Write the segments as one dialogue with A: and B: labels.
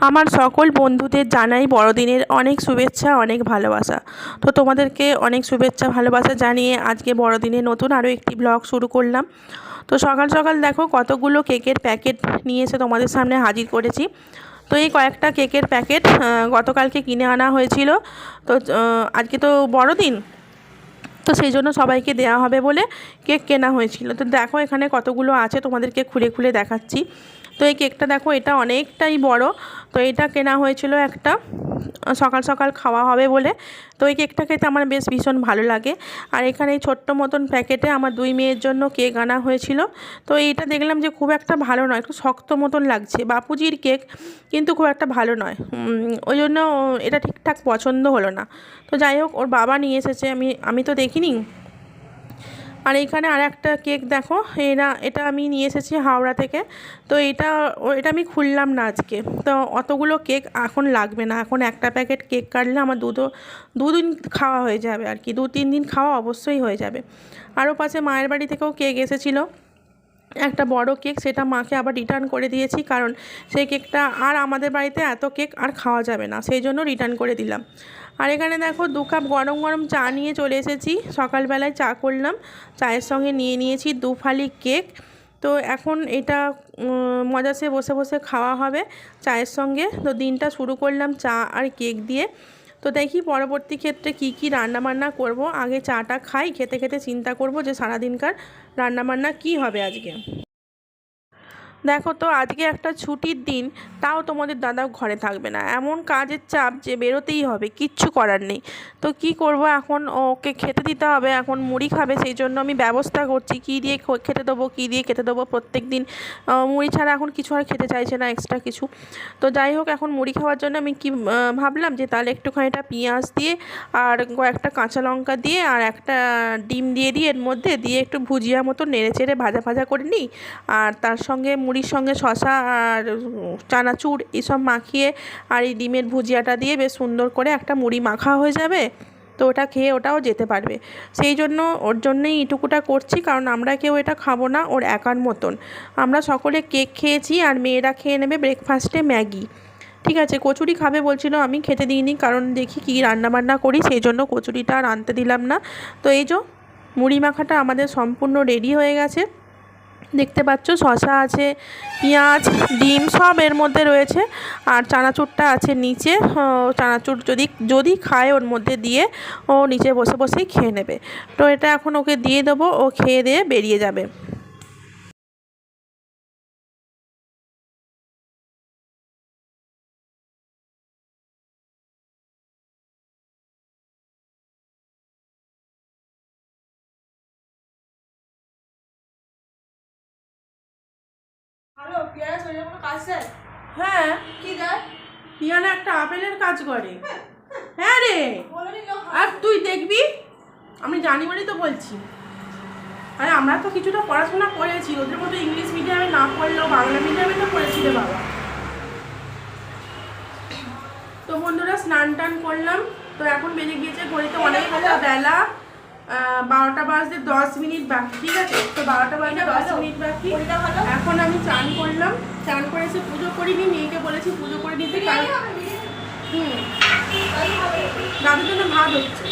A: আমার সকল বন্ধুদের জানাই বড়দিনের অনেক শুভেচ্ছা, অনেক ভালোবাসা। তো তোমাদেরকে অনেক শুভেচ্ছা ভালোবাসা জানিয়ে আজকে বড়দিনে নতুন আরও একটি ব্লগ শুরু করলাম। তো সকাল সকাল দেখো কতগুলো কেকের প্যাকেট নিয়ে এসে তোমাদের সামনে হাজির করেছি। তো এই কয়েকটা কেকের প্যাকেট গতকালকে কিনে আনা হয়েছিল। তো আজকে তো বড়দিন, তো সেই জন্য সবাইকে দেওয়া হবে বলে কেক কেনা হয়েছিল। তো দেখো এখানে কতগুলো আছে, তোমাদেরকে খুলে খুলে দেখাচ্ছি। তো এই কেকটা দেখো, এটা অনেকটাই বড়। তো এটা কেনা হয়েছিল একটা, সকাল সকাল খাওয়া হবে বলে। তো এই কেকটা খেতে আমার বেশ ভীষণ ভালো লাগে। আর এখানে এই ছোট্ট মতন প্যাকেটে আমার দুই মেয়ের জন্য কেক আনা হয়েছিল। তো এইটা দেখলাম যে খুব একটা ভালো নয়, একটু শক্ত মতন লাগছে, বাপুজির কেক কিন্তু খুব একটা ভালো নয়। ওই জন্য এটা ঠিকঠাক পছন্দ হলো না। তো যাই হোক, ওর বাবা নিয়ে এসেছে, আমি তো দেখিনি। আর এইখানে আর একটা কেক দেখো, এটা আমি নিয়ে এসেছি হাওড়া থেকে। তো এটা আমি খুললাম না আজকে। তো অতগুলো কেক এখন লাগবে না, এখন একটা প্যাকেট কেক কাটলে আমার দুদিন খাওয়া হয়ে যাবে আর কি, 2-3 দিন খাওয়া অবশ্যই হয়ে যাবে। আরও পাশে মায়ের বাড়ি থেকেও কেক এসেছিলো, একটা বড় কেক, সেটা মাকে আবার রিটার্ন করে দিয়েছি, কারণ সেই কেকটা আর আমাদের বাড়িতে এত কেক আর খাওয়া যাবে না, সেই জন্য রিটার্ন করে দিলাম। আর এখানে দেখো 2 কাপ গরম গরম চা নিয়ে চলে এসেছি। সকালবেলায় চা করলাম, চায়ের সঙ্গে নিয়ে নিয়েছি 2 ফালি কেক। তো এখন এটা মজাসে বসে বসে খাওয়া হবে চায়ের সঙ্গে। তো দিনটা শুরু করলাম চা আর কেক দিয়ে। তো দেখি পরবর্তী ক্ষেত্রে কি কি রান্নাবান্না করব। আগে চাটা খাই, খেতে খেতে চিন্তা করব যে সারাদিনকার রান্নাবান্না কি হবে আজকে। দেখো তো আজকে একটা ছুটির দিন, তাও তোমাদের দাদা ঘরে থাকবে না, এমন কাজের চাপ যে বেরোতেই হবে, কিচ্ছু করার নেই। তো কি করব, এখন ওকে খেতে দিতে হবে, এখন মুড়ি খাবে, সেই জন্য আমি ব্যবস্থা করছি কী দিয়ে খেতে দেবো, কী দিয়ে খেতে দেবো। প্রত্যেক দিন মুড়ি ছাড়া এখন কিছু আর খেতে চাইছে না, এক্সট্রা কিছু। তো যাই হোক, এখন মুড়ি খাওয়ার জন্য আমি কি ভাবলাম যে তাহলে একটুখানিটা পেঁয়াজ দিয়ে আর কয়েকটা কাঁচা লঙ্কা দিয়ে আর একটা ডিম দিয়ে দিই, এর মধ্যে দিয়ে একটু ভুজিয়া মতো নেড়ে চেড়ে ভাজা ভাজা করে নিই। আর তার সঙ্গে মুড়ির সঙ্গে শসা আর চানাচুর এসব মাখিয়ে আর এই ডিমের ভুজিয়াটা দিয়ে বেশ সুন্দর করে একটা মুড়ি মাখা হয়ে যাবে। তো ওটা খেয়ে ওটাও যেতে পারবে, সেই জন্য ওর জন্যই এটুকুটা করছি, কারণ আমরা কেউ এটা খাবো না, ওর একার মতন। আমরা সকলে কেক খেয়েছি আর মেয়েরা খেয়ে নেবে ব্রেকফাস্টে ম্যাগি। ঠিক আছে, কচুরি খাবে বলছিল, আমি খেতে দিইনি, কারণ দেখি কী রান্নাবান্না করি, সেই জন্য কচুরিটা আর আনতে দিলাম না। তো এই যে মুড়ি মাখাটা আমাদের সম্পূর্ণ রেডি হয়ে গেছে। দেখতে পাচ্ছ শসা আছে, পেঁয়াজ, ডিম সব এর মধ্যে রয়েছে, আর চানাচুরটা আছে নিচে। চানাচুর যদি খায় ওর মধ্যে দিয়ে, ও নিচে বসে বসেই খেয়ে নেবে। তো এটা এখন ওকে দিয়ে দেবো, ও খেয়ে দিয়ে বেরিয়ে যাবে।
B: হ্যালো, পিয়ারা শরীরে কোনো কাজ দেয়?
A: হ্যাঁ,
B: কি দেয়?
A: পিয়ানা একটা আপেলের কাজ করে। হ্যাঁ রে,
B: বলে নিল।
A: আর তুই দেখবি, আমি জানি বলেই তো বলছি। আরে আমরা তো কিছুটা পড়াশোনা করেছি, ওদের মতো ইংলিশ মিডিয়ামে না পড়লেও বাংলা মিডিয়ামে তো পড়েছি রে বাবা। তো বন্ধুরা, স্নান টান করলাম। তো এখন বেজে গিয়েছে ঘড়িতে অনেকটা বেলা, 12টা বাজতে 10 মিনিট বাকি। ঠিক আছে, তো 12টা বাজতে 10 মিনিট বাকি। এখন আমি চান করলাম, চান করে এসে পুজো করিনি, মেয়েকে বলেছি পুজো করে নিতে, কারণ দাদুর জন্য ভাত হচ্ছে।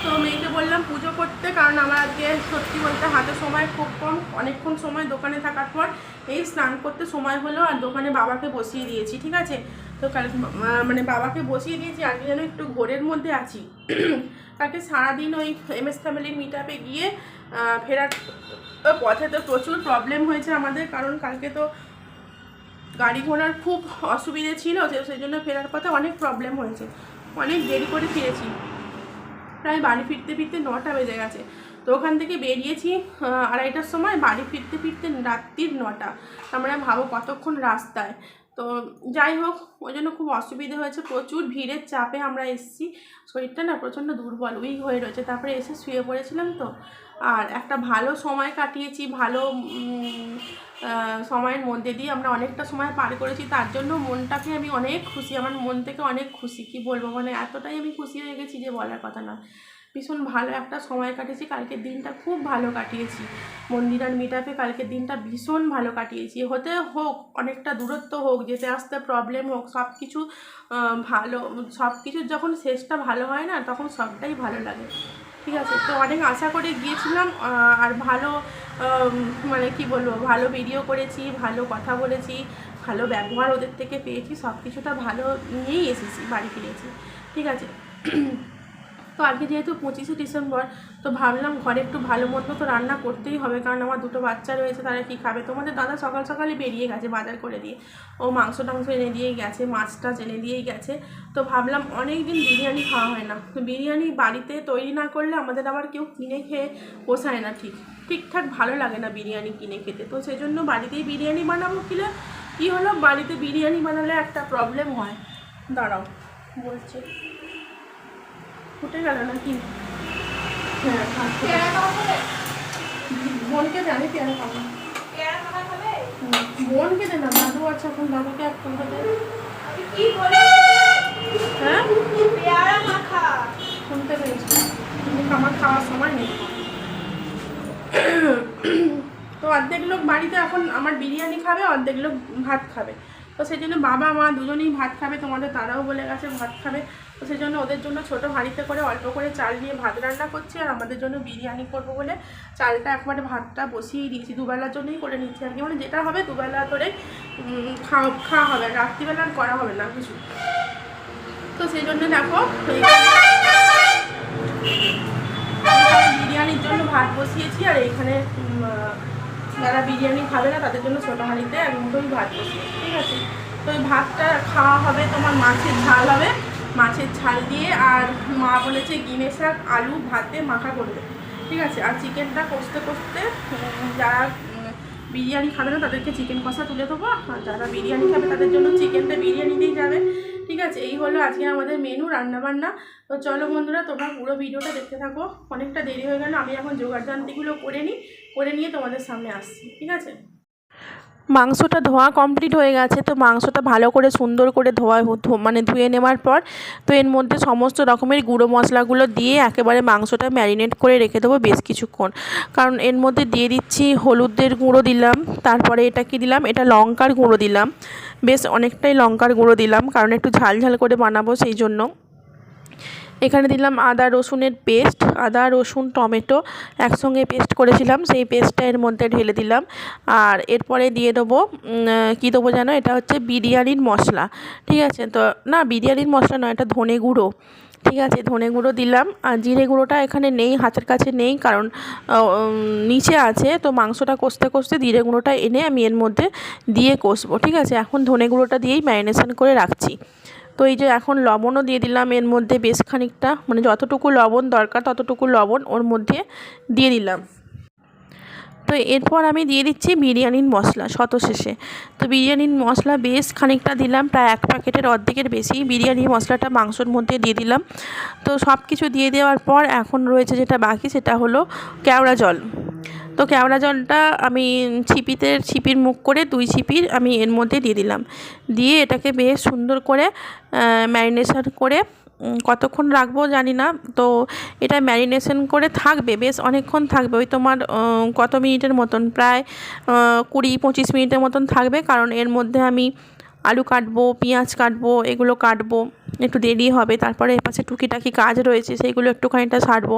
A: তো মেয়েকে বললাম পুজো করতে, কারণ আমার আজকে সত্যি বলতে হাতে সময় খুব কম, অনেকক্ষণ সময় দোকানে থাকার পর এই স্নান করতে সময় হলো, আর দোকানে বাবাকে বসিয়ে দিয়েছি। ঠিক আছে, তো কালকে মানে বাবাকে বসিয়ে দিয়েছি, আজকে যেন একটু ঘোরের মধ্যে আছি। কালকে সারাদিন ওই MS ফ্যামিলির মিট আপে গিয়ে ফেরার পথে তো প্রচুর প্রবলেম হয়েছে আমাদের, কারণ কালকে তো গাড়ি ঘোড়ার খুব অসুবিধে ছিল, সেই জন্য ফেরার পথে অনেক প্রবলেম হয়েছে, অনেক দেরি করে ফিরেছি। প্রায় বাড়ি ফিরতে ফিরতে 9টা বেজে গেছে। তো ওখান থেকে বেরিয়েছি 2:30টার সময়, বাড়ি ফিরতে ফিরতে রাত্রির 9টা। তার মানে ভাবো কতক্ষণ রাস্তায়। তো যাই হোক, ওই জন্য খুব অসুবিধে হয়েছে, প্রচুর ভিড়ের চাপে আমরা এসেছি। শরীরটা না প্রচণ্ড দুর্বল, উইক হয়ে রয়েছে। তারপরে এসে শুয়ে পড়েছিলাম। তো আর একটা ভালো সময় কাটিয়েছি, ভালো সময়ের মধ্যে দিয়ে আমরা অনেকটা সময় পার করেছি, তার জন্য মনটাকে আমি অনেক খুশি, আমার মন থেকে অনেক খুশি, কি বলবো, মানে এতটাই আমি খুশি হয়ে গেছি যে বলার কথা না। ভীষণ ভালো একটা সময় কাটিয়েছি। কালকের দিনটা খুব ভালো কাটিয়েছি। মন্দিরার মিটআপে কালকের দিনটা ভীষণ ভালো কাটিয়েছি। হতে হোক অনেকটা দূরত্ব হোক, যেতে আসতে প্রবলেম হোক, সব কিছু ভালো, সব কিছুর যখন শেষটা ভালো হয় না তখন সবটাই ভালো লাগে। ঠিক আছে, তো অনেক আশা করে গিয়েছিলাম আর ভালো মানে কি বলবো, ভালো ভিডিও করেছি, ভালো কথা বলেছি, ভালো ব্যবহার ওদের থেকে পেয়েছি, সব কিছুটা ভালো নিয়েই এসেছি, বাড়ি ফিরেছি। ঠিক আছে, তো আজকে যেহেতু 25শে ডিসেম্বর, তো ভাবলাম ঘরে একটু ভালো মতো তো রান্না করতেই হবে, কারণ আমার দুটো বাচ্চা রয়েছে, তারা কী খাবে। তোমাদের দাদা সকাল সকালই বেরিয়ে গেছে বাজার করে দিয়ে, ও মাংস টাংস এনে দিয়েই গেছে, মাছ টাছ এনে দিয়েই গেছে। তো ভাবলাম অনেক দিন বিরিয়ানি খাওয়া হয় না, তো বিরিয়ানি বাড়িতে তৈরি না করলে আমাদের আবার কেউ কিনে খেয়ে পোষায় না, ঠিকঠাক ভালো লাগে না বিরিয়ানি কিনে খেতে। তো সেই জন্য বাড়িতেই বিরিয়ানি বানাবো। কী হলো, বাড়িতে বিরিয়ানি বানালে একটা প্রবলেম হয়, দাঁড়াও বলছে, ফুটে গেল নাকি? হ্যাঁ, বোনকে জানি পেয়ারা খাবো, বোনকে দে না, দাদু আছে এখন, দাদুকে এক ফোনটা দে। হ্যাঁ, শুনতে পেয়েছি, কিন্তু আমার খাওয়ার সময় নেই। তো অর্ধেক লোক বাড়িতে এখন আমার বিরিয়ানি খাবে, অর্ধেক লোক ভাত খাবে। তো সেই জন্য বাবা মা দুজনেই ভাত খাবে, তোমাদের তারাও বলে গেছে ভাত খাবে। তো সেই জন্য ওদের জন্য ছোটো হাঁড়িতে করে অল্প করে চাল নিয়ে ভাত রান্না করছি, আর আমাদের জন্য বিরিয়ানি করবো বলে চালটা একবারে ভাতটা বসিয়েই দিয়েছি, দুবেলার জন্যই করে নিচ্ছি আর কি, মানে যেটা হবে দুবেলা ধরে খাওয়া হবে, রাত্রিবেলা আর করা হবে না কিছু। তো সেই জন্য দেখো বিরিয়ানির জন্য ভাত বসিয়েছি, আর এখানে যারা বিরিয়ানি খাবে না তাদের জন্য ছোটো হাঁড়িতে এক মুঠোই ভাত বসিয়েছি। ঠিক আছে, তো ওই ভাতটা খাওয়া হবে, তোমার মাছের ঝাল হবে, মাছের ঝাল দিয়ে, আর মা বলেছে গিমে শাক আলু ভাতে মাখা করবে। ঠিক আছে, আর চিকেনটা কষতে কষতে যারা বিরিয়ানি খাবে না তাদেরকে চিকেন কষা তুলে দেবো, আর যারা বিরিয়ানি খাবে তাদের জন্য চিকেনটা বিরিয়ানিতেই যাবে। ঠিক আছে, এই হলো আজকে আমাদের মেনু রান্নাবান্না। তো চলো বন্ধুরা, তোমরা পুরো ভিডিওটা দেখতে থাকো। অনেকটা দেরি হয়ে গেল, আমি এখন জোগাড়যন্ত্রগুলো করে নিয়ে তোমাদের সামনে আসছি। ঠিক আছে, মাংসটা ধোয়া কমপ্লিট হয়ে গেছে। তো মাংসটা ভালো করে সুন্দর করে ধুয়ে নেওয়ার পর তো এর মধ্যে সমস্ত রকমের গুঁড়ো মশলাগুলো দিয়ে একেবারে মাংসটা ম্যারিনেট করে রেখে দেবো বেশ কিছুক্ষণ। কারণ এর মধ্যে দিয়ে দিচ্ছি হলুদের গুঁড়ো দিলাম, তারপরে এটা কি দিলাম, এটা লঙ্কার গুঁড়ো দিলাম, বেশ অনেকটাই লঙ্কার গুঁড়ো দিলাম, কারণ একটু ঝাল ঝাল করে বানাবো সেই জন্য। এখানে দিলাম আদা রসুনের পেস্ট, আদা রসুন টমেটো একসঙ্গে পেস্ট করেছিলাম, সেই পেস্টটা এর মধ্যে ঢেলে দিলাম। আর এরপরে দিয়ে দেবো কী দেবো যেন, এটা হচ্ছে বিরিয়ানির মশলা। ঠিক আছে, তো না বিরিয়ানির মশলা নয়, এটা ধনে গুঁড়ো। ঠিক আছে, ধনে গুঁড়ো দিলাম, আর জিরে গুঁড়োটা এখানে নেই, হাতের কাছে নেই, কারণ নিচে আছে। তো মাংসটা কষতে কষতে জিরে গুঁড়োটা এনে আমি এর মধ্যে দিয়ে কষবো। ঠিক আছে, এখন ধনে গুঁড়োটা দিয়েই ম্যারিনেশন করে রাখছি। তো এই যে এখন লবণও দিয়ে দিলাম এর মধ্যে বেশ খানিকটা, মানে যতটুকু লবণ দরকার ততটুকু লবণ ওর মধ্যে দিয়ে দিলাম। তো এরপর আমি দিয়ে দিচ্ছি বিরিয়ানির মশলা শেষে। তো বিরিয়ানির মশলা বেশ খানিকটা দিলাম, প্রায় 1 প্যাকেটের অর্ধেকের বেশি বিরিয়ানির মশলাটা মাংসর মধ্যে দিয়ে দিলাম। তো সব কিছু দিয়ে দেওয়ার পর এখন রয়েছে যেটা বাকি, সেটা হলো কেওড়া জল। তো কেওড়া জলটা আমি ছিপির মুখ করে 2 ছিপির আমি এর মধ্যে দিয়ে দিলাম, দিয়ে এটাকে বেশ সুন্দর করে ম্যারিনেশন করে কতক্ষণ রাখবো জানি না। তো এটা ম্যারিনেশন করে থাকবে, বেশ অনেকক্ষণ থাকবে, ওই তোমার কত মিনিটের মতন, প্রায় 20-25 মিনিটের মতন থাকবে, কারণ এর মধ্যে আমি আলু কাটবো, পেঁয়াজ কাটবো, এগুলো কাটবো, একটু দেরি হবে। তারপরে এপাশে টুকিটাকি কাজ রয়েছে, সেইগুলো একটুখানিটা সারবো।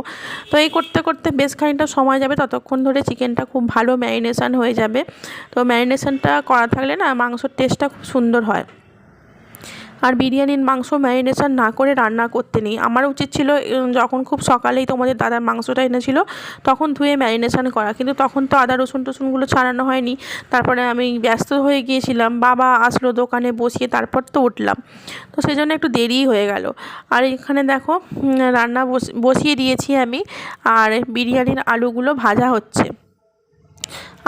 A: তো এই করতে করতে বেশ খানিকটা সময় যাবে, ততক্ষণ ধরে চিকেনটা খুব ভালো ম্যারিনেশন হয়ে যাবে। তো ম্যারিনেশনটা করা থাকলে না মাংসর টেস্টটা খুব সুন্দর হয়। আর বিরিয়ানির মাংস ম্যারিনেশন না করে রান্না করতে নেই। আমার উচিত ছিল যখন খুব সকালেই তোমাদের দাদার মাংসটা এনেছিল তখন ধুয়ে ম্যারিনেশন করা, কিন্তু তখন তো আদা রসুন টসুনগুলো ছাড়ানো হয়নি। তারপরে আমি ব্যস্ত হয়ে গিয়েছিলাম, বাবা আসলো দোকানে বসিয়ে তারপর তো উঠলাম, তো সেই জন্য একটু দেরিই হয়ে গেল। আর এখানে দেখো রান্না বসিয়ে দিয়েছি আমি, আর বিরিয়ানির আলুগুলো ভাজা হচ্ছে।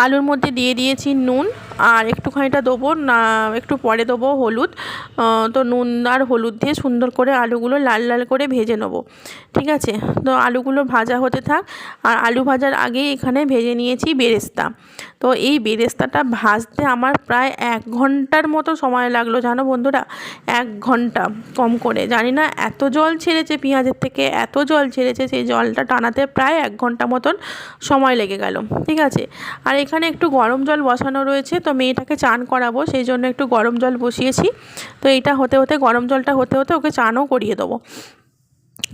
A: আলুর মধ্যে দিয়ে দিয়েছি নুন, আর একটুখানিটা দেবো না, একটু পরে দেবো হলুদ। তো নুন আর হলুদ দিয়ে সুন্দর করে আলুগুলো লাল লাল করে ভেজে নেবো, ঠিক আছে। তো আলুগুলো ভাজা হতে থাক। আর আলু ভাজার আগেই এখানে ভেজে নিয়েছি বেরেস্তা। তো এই বেরেস্তাটা ভাজতে আমার প্রায় 1 ঘন্টার মতো সময় লাগলো, জানো বন্ধুরা, 1 ঘন্টা কম করে। জানি না এত জল ছেড়েছে পেঁয়াজের থেকে, এত জল ছেড়েছে, সেই জলটা টানাতে প্রায় 1 ঘন্টা মতন সময় লেগে গেল, ঠিক আছে। আর এখানে একটু গরম জল বসানো রয়েছে, তো মেয়েটাকে চান করাবো, সেই জন্য একটু গরম জল বসিয়েছি। তো এইটা হতে হতে, গরম জলটা হতে হতে ওকে চানও করিয়ে দেবো,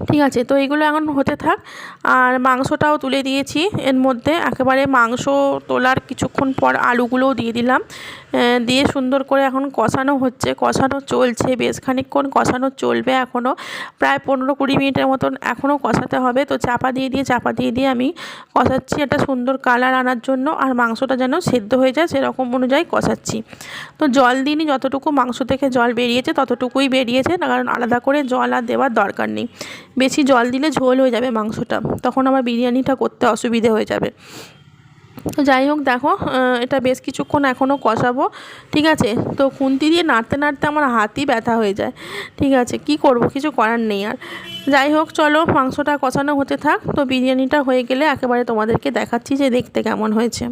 A: ঠিক আছে। তো এইগুলো এখন হতে থাক। আর মাংসটাও তুলে দিয়েছি এর মধ্যে। একেবারে মাংস তোলার কিছুক্ষণ পর আলুগুলোও দিয়ে দিলাম, দিয়ে সুন্দর করে এখন কষানো হচ্ছে, কষানো চলছে, বেশ খানিকক্ষণ কষানো চলবে এখনও, প্রায় 15-20 মিনিটের মতন এখনও কষাতে হবে। তো চাপা দিয়ে আমি কষাচ্ছি একটা সুন্দর কালার আনার জন্য, আর মাংসটা যেন সেদ্ধ হয়ে যায় সেরকম অনুযায়ী কষাচ্ছি। তো জল দিইনি, যতটুকু মাংস থেকে জল বেরিয়েছে ততটুকুই বেরিয়েছে, কারণ আলাদা করে জল আর দেওয়ার দরকার নেই। বেশি জল দিলে ঝোল হয়ে যাবে মাংসটা, তখন আবার বিরিয়ানিটা করতে অসুবিধে হয়ে যাবে। তো যাই হোক, দেখো এটা বেশ কিছুক্ষণ এখনও কষাবো, ঠিক আছে। তো খুন্তি দিয়ে নাড়তে নাড়তে আমার হাতই ব্যথা হয়ে যায়, ঠিক আছে, কি করব, কিছু করার নেই আর। যাই হোক, চলো মাংসটা কষানো হতে থাক। তো বিরিয়ানিটা হয়ে গেলে একেবারে তোমাদেরকে দেখাচ্ছি যে দেখতে কেমন হয়েছে।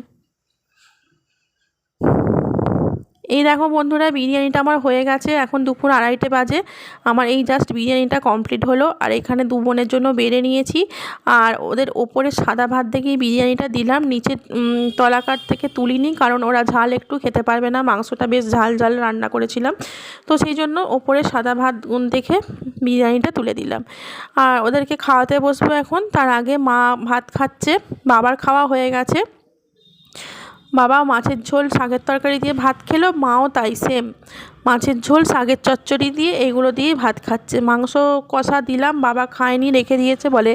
A: এই দেখো বন্ধুরা, বিরিয়ানিটা আমার হয়ে গেছে, এখন দুপুর 2:30 বাজে। আমার এই জাস্ট বিরিয়ানিটা কমপ্লিট হলো। আর এখানে 2 বোনের জন্য বেড়ে নিয়েছি, আর ওদের ওপরে সাদা ভাত দেখেই বিরিয়ানিটা দিলাম, নিচে তলাকার থেকে তুলিনি, কারণ ওরা ঝাল একটু খেতে পারবে না, মাংসটা বেশ ঝাল ঝাল রান্না করেছিলাম। তো সেই জন্য ওপরে সাদা ভাত দেখে বিরিয়ানিটা তুলে দিলাম। আর ওদেরকে খাওয়াতে বসবো এখন, তার আগে মা ভাত খাচ্ছে, বাবার খাওয়া হয়ে গেছে। বাবা মাছের ঝোল শাকের তরকারি দিয়ে ভাত খেলো, মাও তাই সেম, মাছের ঝোল শাকের চচ্চড়ি দিয়ে এইগুলো দিয়েই ভাত খাচ্ছে। মাংস কষা দিলাম, বাবা খায়নি, রেখে দিয়েছে, বলে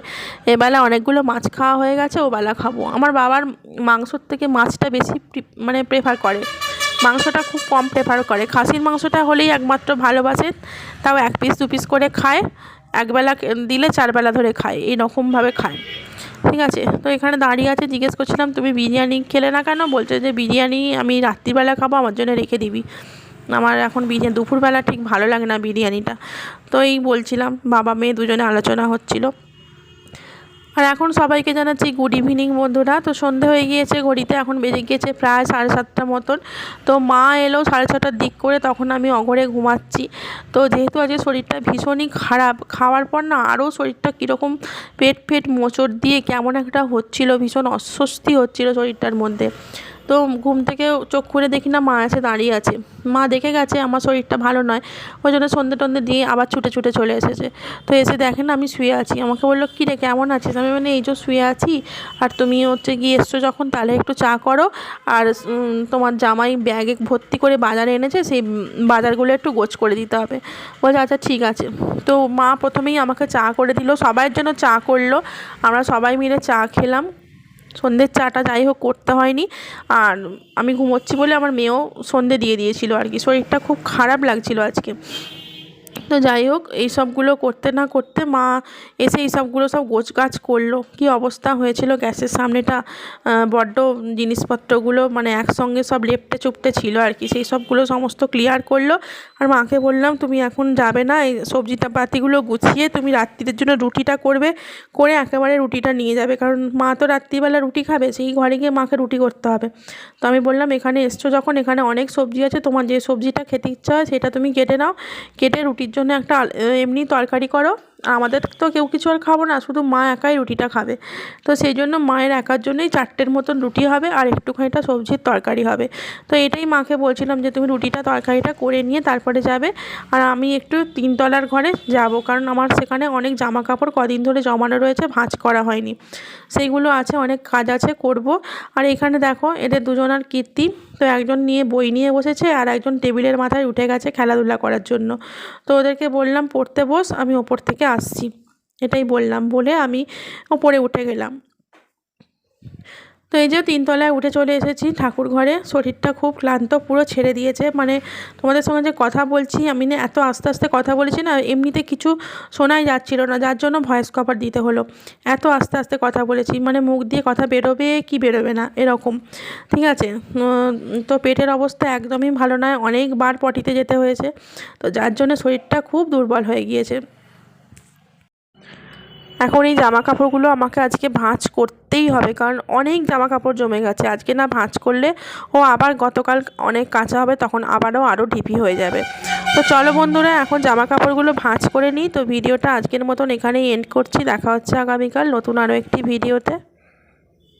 A: এবেলা অনেকগুলো মাছ খাওয়া হয়ে গেছে, ওবেলা খাবো। আমার বাবার মাংসর থেকে মাছটা বেশি প্রেফার করে, মাংসটা খুব কম প্রেফার করে। খাসির মাংসটা হলেই একমাত্র ভালোবাসে, তাও 1 পিস 2 পিস করে খায়, একবেলা দিলে 4 বেলা ধরে খায়, এইরকমভাবে খায়, ঠিক আছে। তো এখানে দাঁড়িয়ে আছে, জিজ্ঞেস করছিলাম তুমি বিরিয়ানি খেলে না কেন, বলছে যে বিরিয়ানি আমি রাত্রিবেলা খাবো, আমার জন্য রেখে দিবি, আমার এখন দুপুরবেলা ঠিক ভালো লাগে না বিরিয়ানিটা। তো এই বলছিলাম, বাবা মেয়ে দুজনে আলোচনা হচ্ছিল। আর এখন সবাইকে জানাচ্ছি গুড ইভিনিং বন্ধুরা। তো সন্ধে হয়ে গিয়েছে ঘড়িতে, এখন বেজে গিয়েছে প্রায় 7:30 মতন। তো মা এলো 6:30টার দিক করে, তখন আমি অঘরে ঘুমাচ্ছি। তো যেহেতু আজকে শরীরটা ভীষণই খারাপ, খাওয়ার পর না আরও শরীরটা কীরকম পেট মোচড় দিয়ে কেমন একটা হচ্ছিল, ভীষণ অস্বস্তি হচ্ছিল শরীরটার মধ্যে। তো ঘুম থেকে চোখ খুলে দেখি না মা এসে দাঁড়িয়ে আছে, মা দেখে গেছে আমার শরীরটা ভালো নয়, ওই জন্য সন্ধে টন্ধে দিয়ে আবার ছুটে ছুটে চলে এসেছে। তো এসে দেখে না আমি শুয়ে আছি, আমাকে বললো কী রে কেমন আছিস, আমি মানে এই যে শুয়ে আছি, আর তুমি হচ্ছে গিয়ে এসছো যখন, তাহলে একটু চা করো, আর তোমার জামাই ব্যাগে ভর্তি করে বাজারে এনেছে, সেই বাজারগুলো একটু গোছ করে দিতে হবে। বলছে আচ্ছা ঠিক আছে। তো মা প্রথমেই আমাকে চা করে দিল, সবাইয়ের জন্য চা করলো, আমরা সবাই মিলে চা খেলাম। সন্ধ্যের চাটা যাই হোক করতে হয়নি, আর আমি ঘুমোচ্ছি বলে আমার মেয়েও সন্ধ্যে দিয়ে দিয়েছিল আর কি, শরীরটা খুব খারাপ লাগছিল আজকে। তো যাই হোক, এই সবগুলো করতে না করতে মা এসে এই সবগুলো সব গোছগাছ করলো। কী অবস্থা হয়েছিল গ্যাসের সামনেটা, বড্ড জিনিসপত্রগুলো মানে একসঙ্গে সব লেপ্টে চুপটে ছিল আর কি, সেই সবগুলো সমস্ত ক্লিয়ার করলো। আর মাকে বললাম তুমি এখন যাবে না, এই সবজিটা পাতিগুলো গুছিয়ে তুমি রাত্রির জন্য রুটিটা করবে, করে একেবারে রুটিটা নিয়ে যাবে, কারণ মা তো রাত্রিবেলা রুটি খাবে, সেই ঘরে গিয়ে মাকে রুটি করতে হবে। তো আমি বললাম এখানে এসছো যখন, এখানে অনেক সবজি আছে, তোমার যে সবজিটা খেতে ইচ্ছা হয় সেটা তুমি কেটে নাও, কেটে রুটির জন্য একটা এমনি তরকারি করো। আমাদের তো কেউ কিছু আর খাবো না, শুধু মা একাই রুটিটা খাবে। তো সেই জন্য মায়ের একার জন্যই 4টের মতন রুটি হবে, আর একটুখানিটা সবজির তরকারি হবে। তো এটাই মাকে বলছিলাম যে তুমি রুটিটা তরকারিটা করে নিয়ে তারপরে যাবে, আর আমি একটু 3 তলার ঘরে যাব, কারণ আমার সেখানে অনেক জামা কাপড় কদিন ধরে জমানো রয়েছে, ভাঁজ করা হয়নি, সেইগুলো আছে, অনেক কাজ আছে করব। আর এখানে দেখো এদের দুজনার কীর্তি, তো একজন নিয়ে বই নিয়ে বসেছে, আর একজন টেবিলের মাথায় উঠে গেছে খেলাধুলা করার জন্য। তো ওদেরকে বললাম পড়তে বস, আমি ওপর থেকে আসছি, এটাই বললাম, বলে আমি ওপরে উঠে গেলাম। তো এই যে 3 তলায় উঠে চলে এসেছি ঠাকুর ঘরে। শরীরটা খুব ক্লান্ত, পুরো ছেড়ে দিয়েছে। মানে তোমাদের সঙ্গে যে কথা বলছি আমি না, এত আস্তে আস্তে কথা বলেছি না, এমনিতে কিছু শোনাই যাচ্ছিল না, যার জন্য ভয়েস কভার দিতে হলো। এত আস্তে আস্তে কথা বলেছি, মানে মুখ দিয়ে কথা বেরোবে কি বেরোবে না এরকম, ঠিক আছে। তো পেটের অবস্থা একদমই ভালো নয়, অনেকবার পটিতে যেতে হয়েছে, তো যার জন্য শরীরটা খুব দুর্বল হয়ে গিয়েছে। এখন এই জামা কাপড়গুলো আমাকে আজকে ভাঁজ করতেই হবে, কারণ অনেক জামা কাপড় জমে গেছে। আজকে না ভাঁজ করলে ও আবার গতকাল অনেক কাঁচা হবে, তখন আরও ঢিপি হয়ে যাবে। তো চলো বন্ধুরা, এখন জামা কাপড়গুলো ভাঁজ করে নিই। তো ভিডিওটা আজকের মতন এখানেই এন্ড করছি। দেখা হচ্ছে আগামীকাল নতুন আরও একটি ভিডিওতে।